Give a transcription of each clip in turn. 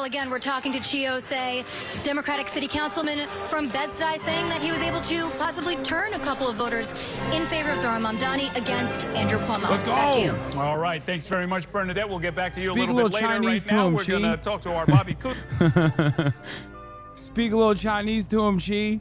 Well, again, we're talking to Chiose, Democratic City Councilman from Bed-Stuy, saying that he was able to possibly turn a couple of voters in favor of Zohran Mamdani against Andrew Cuomo. Let's go. Back to you. All right. Thanks very much, Bernadette. We'll get back to you Speak a little bit later. Chinese Right now, we're to him, going to talk to our Bobby Cook. Speak a little Chinese to him, Chi.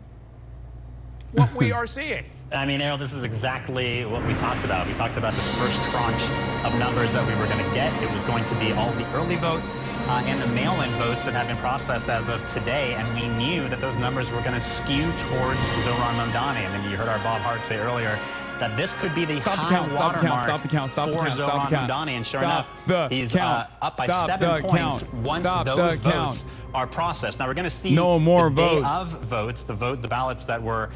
What we are seeing. I mean, Errol, this is exactly what we talked about. We talked about this first tranche of numbers that we were going to get. It was going to be all the early vote and the mail-in votes that have been processed as of today, and we knew that those numbers were going to skew towards Zohran Mamdani. And then you heard our Bob Hart say earlier that this could be the high watermark for Zohran Mamdani, and sure enough, he's up by 7 points once those votes are processed. Now we're going to see the day of votes, the ballots that were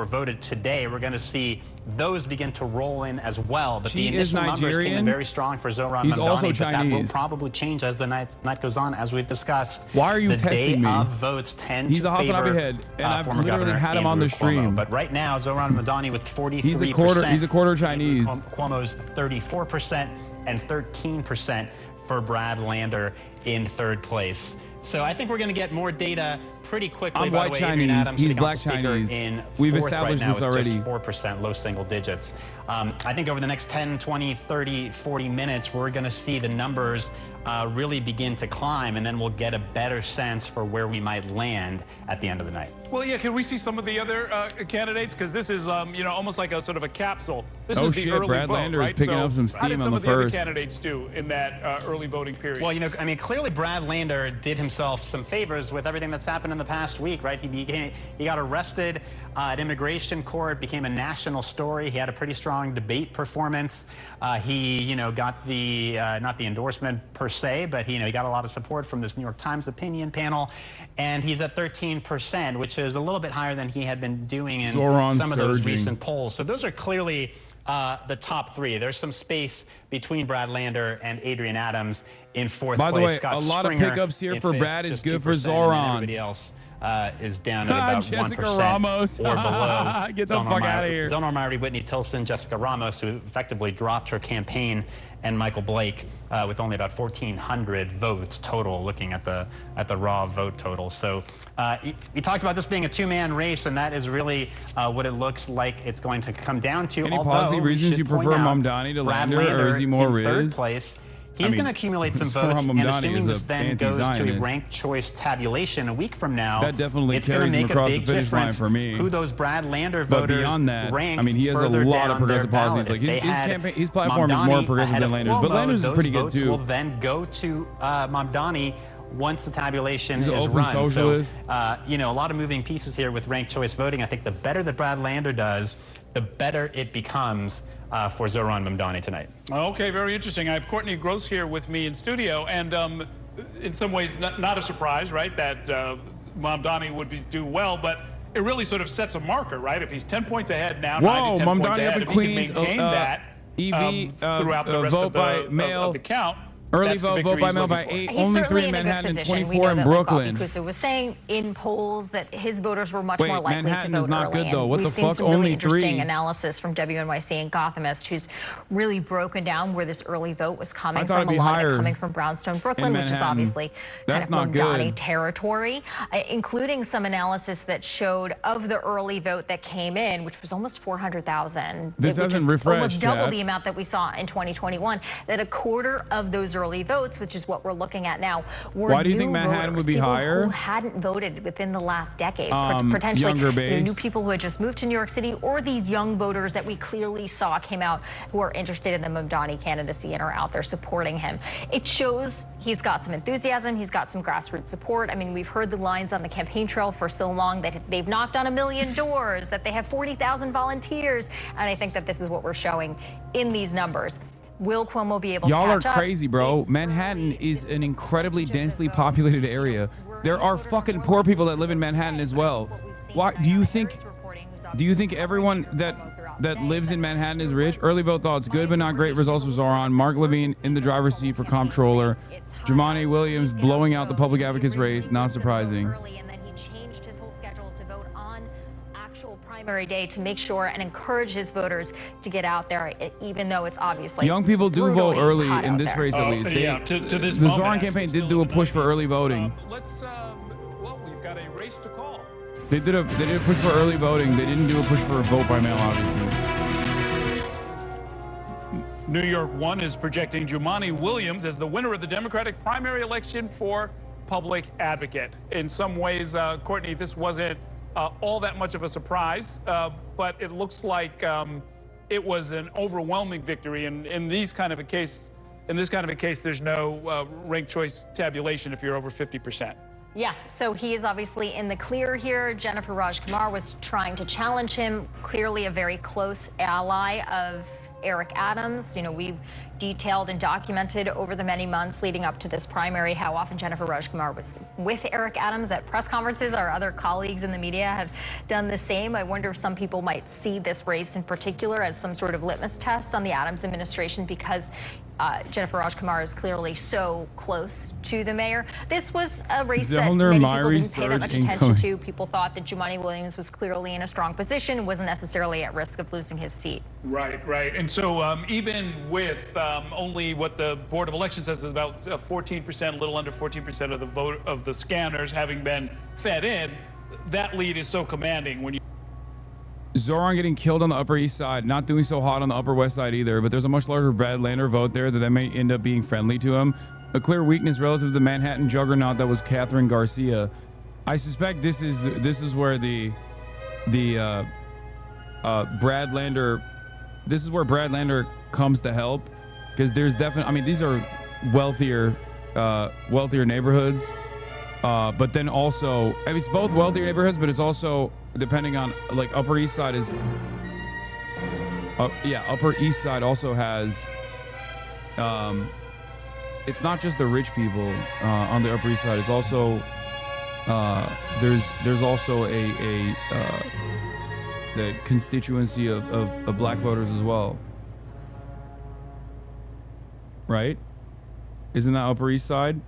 voted today. We're going to see those begin to roll in as well. But the initial numbers came in very strong for Zohran Mamdani, but that will probably change as the night goes on, as we've discussed. Why are you testing me? The day of votes tend to favor and I've literally had him on the stream. Cuomo. But right now, Zohran Mamdani with 43%. He's a quarter Chinese. Cuomo's 34% and 13% for Brad Lander in third place. So I think we're going to get more data pretty quickly. I'm white Chinese. He's black Chinese. We've established this already. Just 4%, low single digits. I think over the next 10, 20, 30, 40 minutes, we're going to see the numbers really begin to climb, and then we'll get a better sense for where we might land at the end of the night. Well, yeah, can we see some of the other candidates? Because this is, almost like a sort of a capsule. This is the early Brad vote, Lander right? is picking up some steam on the first. How did some of the other candidates do in that early voting period? Well, I mean, clearly Brad Lander did himself some favors with everything that's happened in the past week, right? He got arrested at immigration court, became a national story. He had a pretty strong debate performance. He, got the not the endorsement per se, but he got a lot of support from this New York Times opinion panel, and he's at 13%, which is a little bit higher than he had been doing in some of those recent polls. So those are clearly the top three. There's some space between Brad Lander and Adrian Adams in fourth place. By the way, Scott a lot Stringer of pickups here for fifth, Brad is good for 2%, Zohran. Everybody else is down at about Jessica 1% Ramos. or below. Get the fuck out of here. Zohran Mamdani, Whitney Tilson, Jessica Ramos, who effectively dropped her campaign, and Michael Blake with only about 1,400 votes total, looking at the raw vote total. So we talked about this being a two-man race, and that is really what it looks like it's going to come down to. Any policy reasons you prefer Mamdani to Lander, or is he more Riz? Third place. He's going to accumulate some votes, and assuming this then goes to a ranked choice tabulation a week from now, that definitely it's going to make a big difference for me. who those Brad Lander but voters beyond that, ranked. I mean, he has a lot of progressive policies. Like his platform is more progressive than Lander's, but Lander's is pretty good too. Will then go to Mamdani once the tabulation is open run. Socialist. So, a lot of moving pieces here with ranked choice voting. I think the better that Brad Lander does, the better it becomes for Zohran Mamdani tonight. Okay, very interesting. I have Courtney Gross here with me in studio, and in some ways, not a surprise, right, that Mamdani would do well, but it really sort of sets a marker, right? If he's 10 points ahead now, Whoa, 10 Mamdani points ahead, if he can maintain that throughout the rest of the count. Early vote by mail by 8, only 3 in Manhattan and 24 in Brooklyn. Kuso was saying in polls that his voters were much more likely Manhattan to vote is not early. good though. What the fuck? We've seen some only really interesting 3 analysis from WNYC and Gothamist, who's really broken down where this early vote was coming from. A lot of it coming from Brownstone, Brooklyn, which is obviously kind of Mamdani territory, including some analysis that showed of the early vote that came in, which was almost 400,000. This hasn't refreshed almost double the amount that we saw in 2021. That a quarter of those early votes, which is what we're looking at now, were Why do you think Manhattan would be higher? Who hadn't voted within the last decade, potentially new people who had just moved to New York City, or these young voters that we clearly saw came out who are interested in the Mamdani candidacy and are out there supporting him. It shows he's got some enthusiasm, he's got some grassroots support. I mean, we've heard the lines on the campaign trail for so long that they've knocked on 1 million doors, that they have 40,000 volunteers, and I think that this is what we're showing in these numbers. Will Cuomo be able to catch up? Y'all are crazy, bro. Manhattan is an incredibly densely populated area. There are fucking poor people that live in Manhattan as well. Why do you think everyone that lives in Manhattan is rich? Early vote thoughts good but not great. Results was Zohran. Mark Levine in the driver's seat for comptroller. Jumaane Williams blowing out the public advocate's race. Not surprising. primary day to make sure and encourage his voters to get out there, even though it's obviously young people do vote early in this race, at least. The Zoran campaign did do a push for early voting. Well, we've got a race to call. They did a push for early voting. They didn't do a push for a vote by mail, obviously. New York 1 is projecting Jumaane Williams as the winner of the Democratic primary election for public advocate. In some ways, Courtney, this wasn't all that much of a surprise, but it looks like it was an overwhelming victory. And in this kind of a case, there's no ranked choice tabulation if you're over 50%. Yeah, so he is obviously in the clear here. Jennifer Rajkumar was trying to challenge him, clearly a very close ally of Eric Adams. You know, we've detailed and documented over the many months leading up to this primary how often Jennifer Rajkumar was with Eric Adams at press conferences. Our other colleagues in the media have done the same. I wonder if some people might see this race in particular as some sort of litmus test on the Adams administration because Jennifer Rajkumar is clearly so close to the mayor. This was a race that many people didn't pay that much attention to. People thought that Jumaane Williams was clearly in a strong position, wasn't necessarily at risk of losing his seat. Right. And so even with only what the Board of Elections says is about 14%, a little under 14% of the vote of the scanners having been fed in, that lead is so commanding when you. Zoran getting killed on the Upper East Side, not doing so hot on the Upper West Side either, but there's a much larger Brad Lander vote there that may end up being friendly to him. A clear weakness relative to the Manhattan juggernaut that was Catherine Garcia. I suspect this is where the Brad Lander, this is where Brad Lander comes to help, because there's definitely, I mean, these are wealthier neighborhoods, but then also, I mean, it's both wealthier neighborhoods, but it's also depending on, like, Upper East Side is, Upper East Side also has, it's not just the rich people on the Upper East Side. It's also there's also the constituency of black voters as well, right? Isn't that Upper East Side?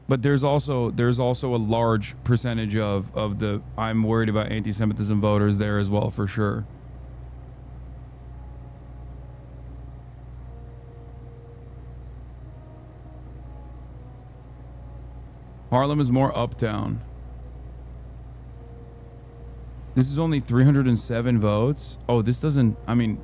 But there's also a large percentage of the I'm worried about anti-Semitism voters there as well, for sure. Harlem is more uptown. This is only 307 votes. Oh, this doesn't, I mean,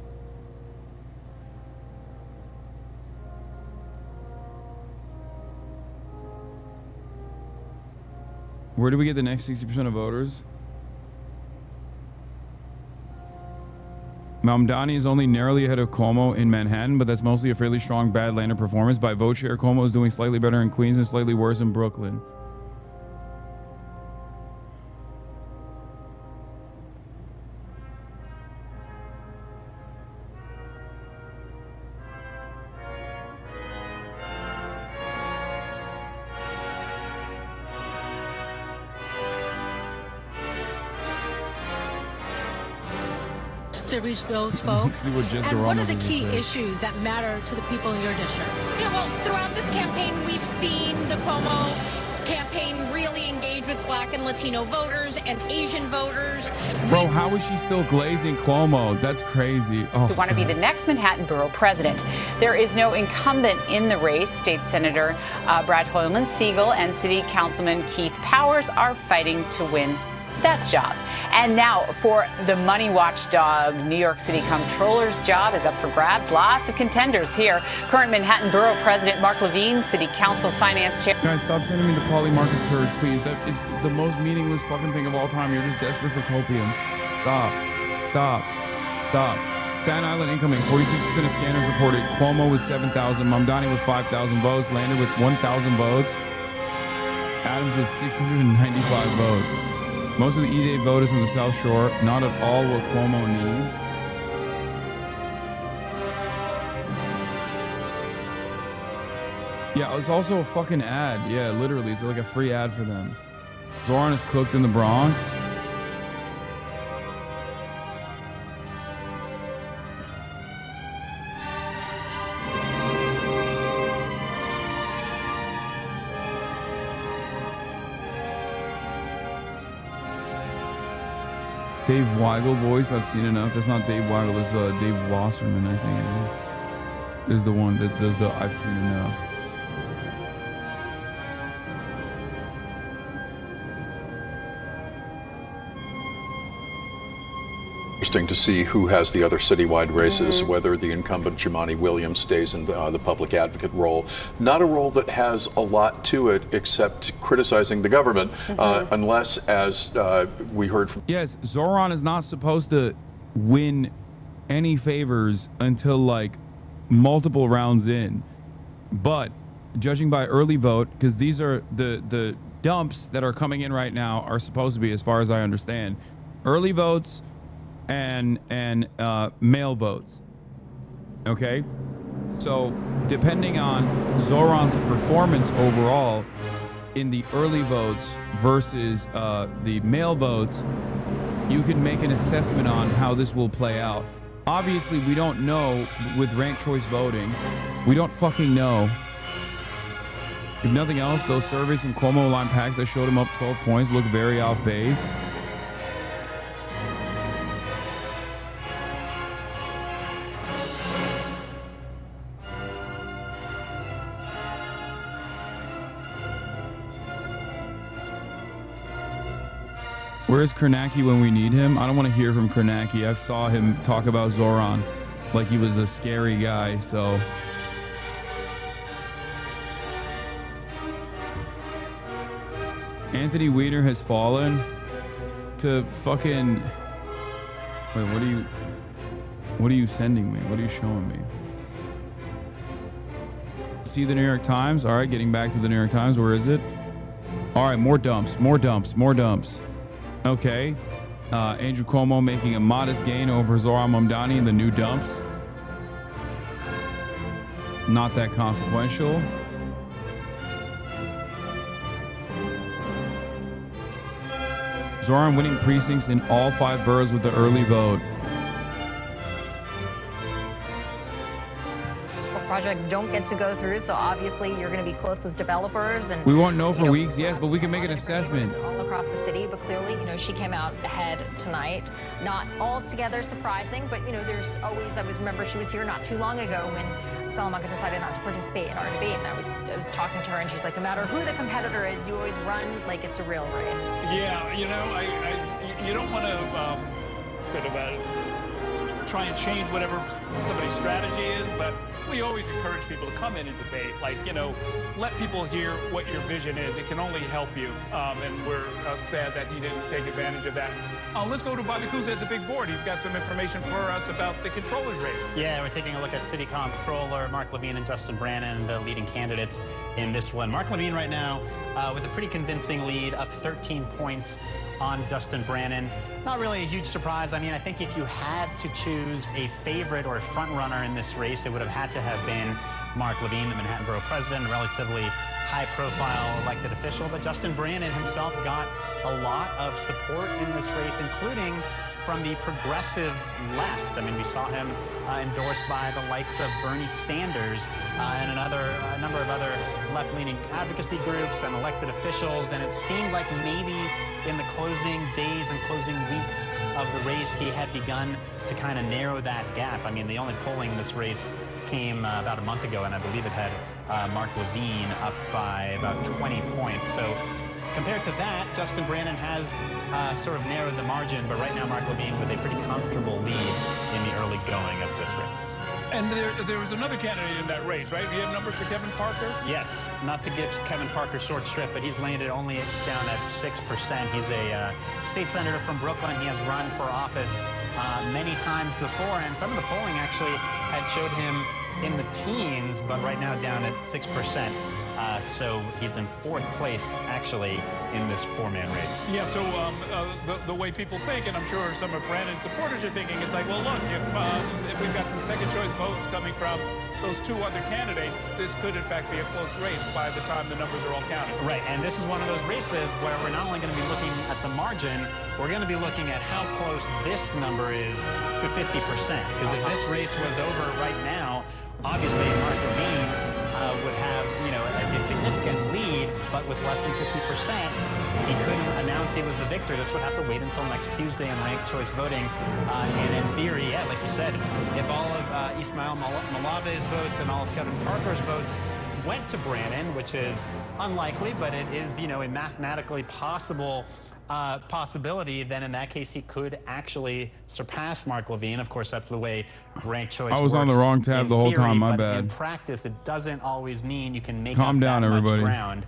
where do we get the next 60% of voters? Mamdani is only narrowly ahead of Cuomo in Manhattan, but that's mostly a fairly strong Bad Lander performance. By vote share, Cuomo is doing slightly better in Queens and slightly worse in Brooklyn. To reach those folks. And what are the key issues that matter to the people in your district? Yeah, well, throughout this campaign, we've seen the Cuomo campaign really engage with Black and Latino voters and Asian voters. Bro, how is she still glazing Cuomo? That's crazy. Oh, to want to be the next Manhattan borough president. There is no incumbent in the race. State Senator Brad Hoylman Siegel and City Councilman Keith Powers are fighting to win that job. And now for the money watchdog, New York City Comptroller's job is up for grabs. Lots of contenders here. Current Manhattan Borough President Mark Levine, City Council Finance Chair. Guys, stop sending me the Poly Market Surge, please. That is the most meaningless fucking thing of all time. You're just desperate for copium. Stop. Staten Island incoming. 46% of scanners reported. Cuomo with 7,000. Mamdani with 5,000 votes. Lander with 1,000 votes. Adams with 695 votes. Most of the E-Day voters from the South Shore, not at all what Cuomo needs. Yeah, it's also a fucking ad. Yeah, literally, it's like a free ad for them. Zoran is cooked in the Bronx. Dave Weigel voice, I've seen enough. That's not Dave Weigel, it's Dave Wasserman, I think, is the one that does the I've seen enough. Interesting to see who has the other citywide races, whether the incumbent Jumaane Williams stays in the public advocate role. Not a role that has a lot to it except criticizing the government, unless, as we heard from... Yes, Zoran is not supposed to win any favors until like multiple rounds in. But judging by early vote, because these are the dumps that are coming in right now are supposed to be, as far as I understand, early votes and mail votes. Okay, so depending on Zoran's performance overall in the early votes versus the mail votes, you can make an assessment on how this will play out. Obviously, we don't know with ranked choice voting. We don't fucking know. If nothing else, those surveys from Cuomo line packs that showed him up 12 points look very off base. Where's Kornacki when we need him? I don't want to hear from Kornacki. I saw him talk about Zoran like he was a scary guy, so... Anthony Weiner has fallen to fucking... Wait, what are you sending me? What are you showing me? See the New York Times? All right, getting back to the New York Times. Where is it? All right, more dumps. Okay. Andrew Cuomo making a modest gain over Zoran Mamdani in the new dumps. Not that consequential. Zoran winning precincts in all 5 boroughs with the early vote. Projects don't get to go through, so obviously you're going to be close with developers, and we won't know for weeks. Yes, but we can make an assessment all across the city. But clearly, she came out ahead tonight. Not altogether surprising, but there's always. I remember she was here not too long ago when Salamanca decided not to participate in our debate, and I was talking to her, and she's like, no matter who the competitor is, you always run like it's a real race. Yeah, you don't want to sort of try and change whatever somebody's strategy is, but we always encourage people to come in and debate. Let people hear what your vision is. It can only help you, and we're sad that he didn't take advantage of that. Let's go to Bobby Kuza at the big board. He's got some information for us about the controller's race. Yeah, we're taking a look at City Comptroller Mark Levine and Justin Brannan, the leading candidates in this one. Mark Levine right now with a pretty convincing lead, up 13 points on Justin Brannan. Not really a huge surprise. I mean, I think if you had to choose a favorite or a front runner in this race, it would have had to have been Mark Levine, the Manhattan Borough President, a relatively high-profile elected official. But Justin Brannan himself got a lot of support in this race, including from the progressive left. I mean, we saw him endorsed by the likes of Bernie Sanders and a number of other left-leaning advocacy groups and elected officials. And it seemed like maybe in the closing days and closing weeks of the race, he had begun to kind of narrow that gap. I mean, the only polling in this race came about a month ago, and I believe it had Mark Levine up by about 20 points. So compared to that, Justin Brannan has sort of narrowed the margin, but right now Mark Levine with a pretty comfortable lead in the early going of this race. And there was another candidate in that race, right? Do you have numbers for Kevin Parker? Yes, not to give Kevin Parker short shrift, but he's landed only down at 6%. He's a state senator from Brooklyn. He has run for office many times before, and some of the polling actually had showed him in the teens, but right now down at 6%. So he's in 4th place, actually, in this 4-man race. Yeah, so the way people think, and I'm sure some of Brandon's supporters are thinking, is like, well, look, if we've got some second-choice votes coming from those 2 other candidates, this could, in fact, be a close race by the time the numbers are all counted. Right, and this is one of those races where we're not only going to be looking at the margin, we're going to be looking at how close this number is to 50%. Because if this race was over right now, obviously Mark Levine would have, a significant lead, but with less than 50%, he couldn't announce he was the victor. This would have to wait until next Tuesday in ranked choice voting. And in theory, yeah, like you said, if all of Ismail Malave's votes and all of Kevin Parker's votes went to Brannon, which is unlikely, but it is, you know, a mathematically possible possibility, then in that case he could actually surpass Mark Levine. Of course, that's the way ranked choice works. I was on the wrong tab the whole time, my bad. In practice, it doesn't always mean you can make Calm up down, that everybody. much ground.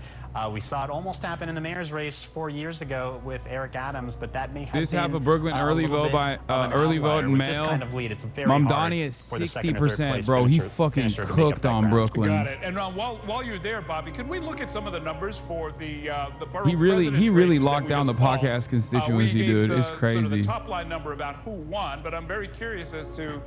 We saw it almost happen in the mayor's race 4 years ago with Eric Adams, but that may have this been half of Brooklyn early vote by early vote in mail. Kind of lead. It's very Mamdani at 60%, bro. He fucking cooked on Brooklyn. Got it. And while you're there, Bobby, could we look at some of the numbers for the borough? He really locked down the podcast constituency, dude. It's crazy. Sort of the top line number about who won, but I'm very curious as to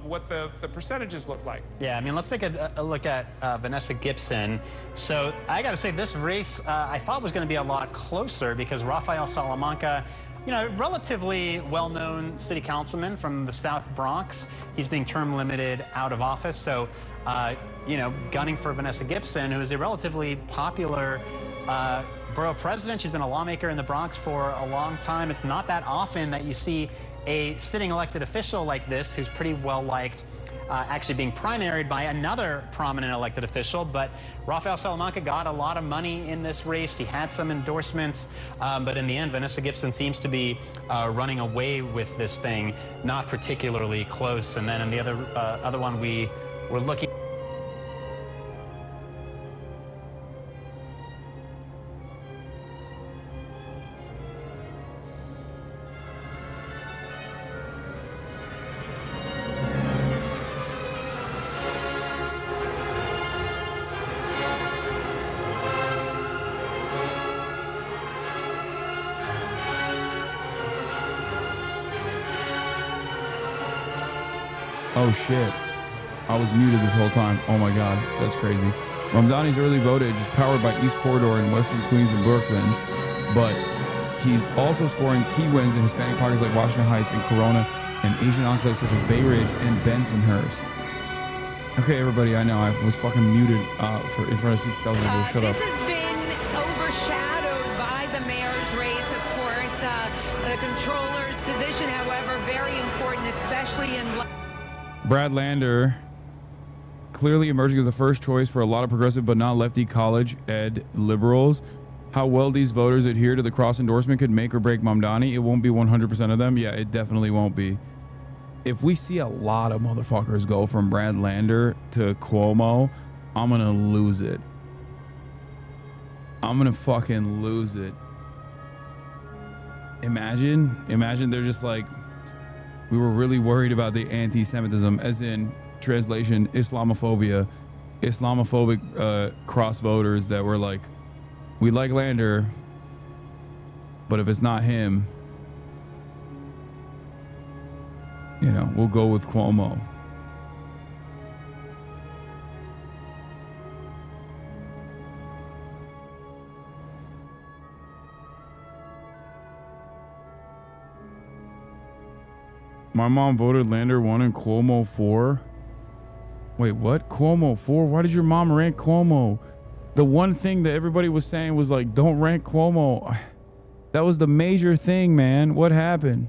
what the percentages look like. Yeah, I mean, let's take a look at Vanessa Gibson. So I got to say, this race I thought was going to be a lot closer because Rafael Salamanca, you know, relatively well-known city councilman from the South Bronx. He's being term limited out of office. So, you know, gunning for Vanessa Gibson, who is a relatively popular borough president. She's been a lawmaker in the Bronx for a long time. It's not that often that you see a sitting elected official like this, who's pretty well liked, actually being primaried by another prominent elected official. But Rafael Salamanca got a lot of money in this race. He had some endorsements, but in the end, Vanessa Gibson seems to be running away with this thing, not particularly close. And then in the other one, we were looking. Oh shit. I was muted this whole time. Oh my god, that's crazy. Mamdani's early votage is powered by East Corridor in Western Queens and Brooklyn, but he's also scoring key wins in Hispanic pockets like Washington Heights and Corona and Asian enclaves such as Bay Ridge and Bensonhurst. Okay, everybody, I know I was fucking muted in front of 6,000 people. Shut up. This has been overshadowed by the mayor's race, of course. The controller's position, however, very important, especially in... Brad Lander clearly emerging as the first choice for a lot of progressive but not lefty college ed liberals. How well these voters adhere to the cross endorsement could make or break Mamdani. It won't be 100% of them. Yeah, it definitely won't be. If we see a lot of motherfuckers go from Brad Lander to Cuomo, I'm gonna lose it. I'm gonna fucking lose it. Imagine they're just like, we were really worried about the anti-Semitism, as in translation, Islamophobia, Islamophobic cross voters that were like, we like Lander, but if it's not him, you know, we'll go with Cuomo. My mom voted Lander 1 and Cuomo 4. Wait, what? Cuomo 4? Why did your mom rank Cuomo? The one thing that everybody was saying was like, don't rank Cuomo. That was the major thing, man. What happened?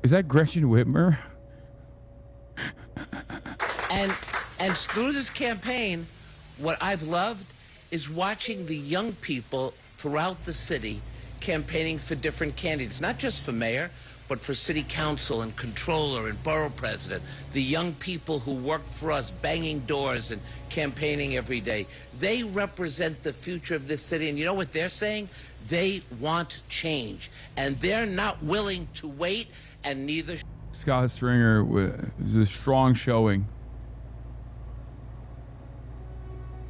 Is that Gretchen Whitmer? And through this campaign, what I've loved is watching the young people throughout the city campaigning for different candidates, not just for mayor, but for city council and controller and borough president, the young people who work for us, banging doors and campaigning every day. They represent the future of this city, and you know what they're saying? They want change, and they're not willing to wait, and neither... Scott Stringer is a strong showing.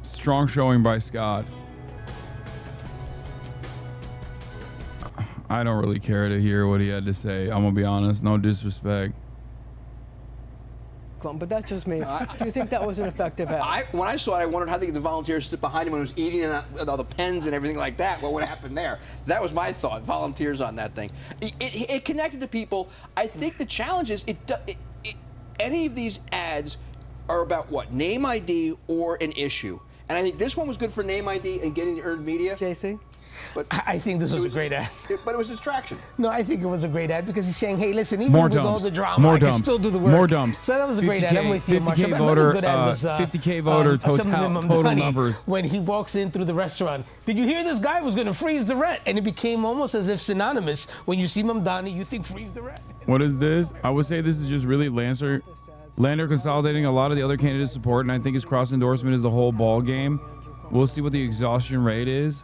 Strong showing by Scott. I don't really care to hear what he had to say. I'm gonna be honest, no disrespect. But that's just me. Do you think that was an effective ad? When I saw it, I wondered how the volunteers stood behind him when he was eating all the pens and everything like that. What would happen there? That was my thought. Volunteers on that thing. It connected to people. I think the challenge is any of these ads are about what? Name ID or an issue. And I think this one was good for name ID and getting the earned media. JC? But I think this was a great ad. But it was a distraction. No, I think it was a great ad because he's saying, hey, listen, even More with dumps. all the drama, More I can dumps. still do the work. More dumps. So that was a great ad. I'm with you, 50K Marsha. voter, Another good ad was, 50K voter Assemblyman total Mamdani numbers. When he walks in through the restaurant, did you hear this guy was going to freeze the rent? And it became almost as if synonymous. When you see Mamdani, you think freeze the rent. What is this? I would say this is just really Lander consolidating a lot of the other candidates' support, and I think his cross endorsement is the whole ball game. We'll see what the exhaustion rate is.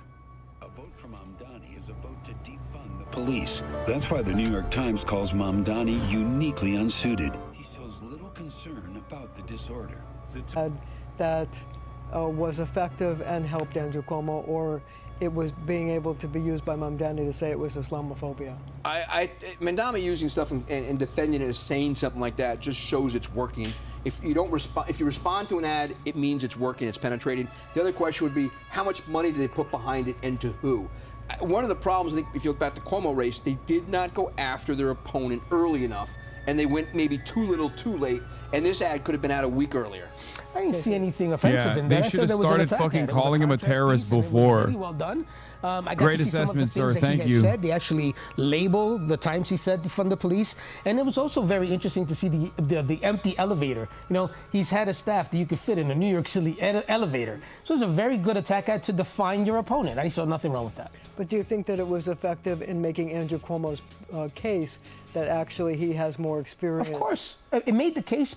A vote for Mamdani is a vote to defund the police. That's why the New York Times calls Mamdani uniquely unsuited. He shows little concern about the disorder. That was effective and helped Andrew Cuomo, or it was being able to be used by Mamdani to say it was Islamophobia? Mamdani using stuff and defending it as saying something like that just shows it's working. If you don't respond, if you respond to an ad, it means it's working, it's penetrating. The other question would be, how much money do they put behind it and to who? One of the problems, I think, if you look back at the Cuomo race, they did not go after their opponent early enough, and they went maybe too little, too late. And this ad could have been out a week earlier. I didn't see anything offensive in that. They should have started fucking calling him a terrorist before. Really well done. I got Great to see assessment, some of the sir. things that Thank he you. had said. They actually labeled the times he said from the police, and it was also very interesting to see the empty elevator. You know, he's had a staff that you could fit in a New York City elevator. So it was a very good attack ad to define your opponent. I saw nothing wrong with that. But do you think that it was effective in making Andrew Cuomo's case that actually he has more experience? Of course, it made the case.